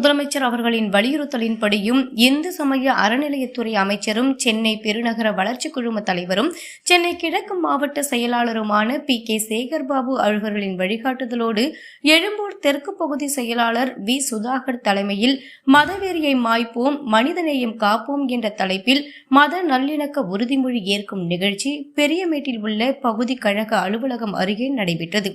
முதலமைச்சர் அவர்களின் வலியுறுத்தலின்படியும் இந்து சமய அறநிலையத்துறை அமைச்சரும் சென்னை பெருநகர வளர்ச்சி குழும தலைவரும் சென்னை கிழக்கு மாவட்ட செயலாளருமான PK சேகர்பாபு அவர்களின் வழிகாட்டுதலோடு எழும்பூர் தெற்கு பகுதி செயலாளர் V சுதாகர் தலைமையில் மதவெறியை மாய்ப்போம் மனிதநேயம் காப்போம் என்ற தலைப்பில் மத நல்லிணக்க உறுதிமொழி ஏற்கும் நிகழ்ச்சி பெரியமேட்டில் உள்ள பகுதி கழக அலுவலகம் அருகே நடைபெற்றது.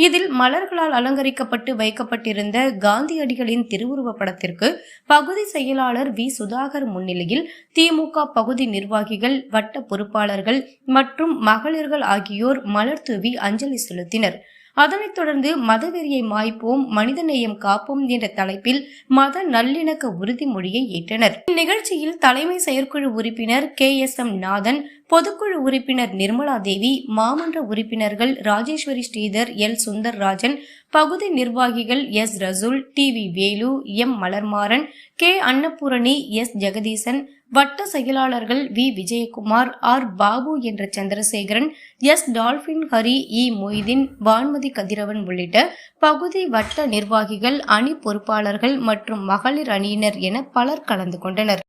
இதில் மலர்களால் அலங்கரிக்கப்பட்டு வைக்கப்பட்டிருந்த காந்தியடிகளின் திருவுருவப் படத்திற்கு பகுதி செயலாளர் V சுதாகர் முன்னிலையில் திமுக பகுதி நிர்வாகிகள், வட்ட பொறுப்பாளர்கள் மற்றும் மகளிர்கள் ஆகியோர் மலர் தூவி அஞ்சலி செலுத்தினர். அதனைத் தொடர்ந்து மதவெறியை மாய்ப்போம் மனிதநேயம் காப்போம் என்ற தலைப்பில் மத நல்லிணக்க உறுதிமொழியை ஏற்றனர். இந்நிகழ்ச்சியில் தலைமை செயற்குழு உறுப்பினர் KSM நாதன், பொதுக்குழு உறுப்பினர் நிர்மலா தேவி, மாமன்ற உறுப்பினர்கள் ராஜேஸ்வரி ஸ்ரீதர், L சுந்தர்ராஜன், பகுதி நிர்வாகிகள் S ரசூல், TV Velu, M Malarmaran, K Annapurani, S Jagadeesan, வட்ட செயலாளர்கள் V விஜயகுமார், R பாபு என்ற Chandrasekaran, S Dolphin Hari, E Moideen, Vanmathi Kathiravan உள்ளிட்ட பகுதி வட்ட நிர்வாகிகள், அணி பொறுப்பாளர்கள் மற்றும் மகளிர் அணியினர் என பலர் கலந்து கொண்டனர்.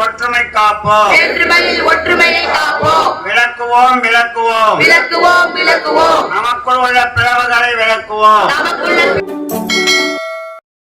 ஒற்றுமை காப்போம், ஒற்றுமையை காப்போம், விளக்குவோம் விளக்குவோம் விளக்குவோம் விளக்குவோம், நமக்குள் உள்ள பிளவுகளை விளக்குவோம்.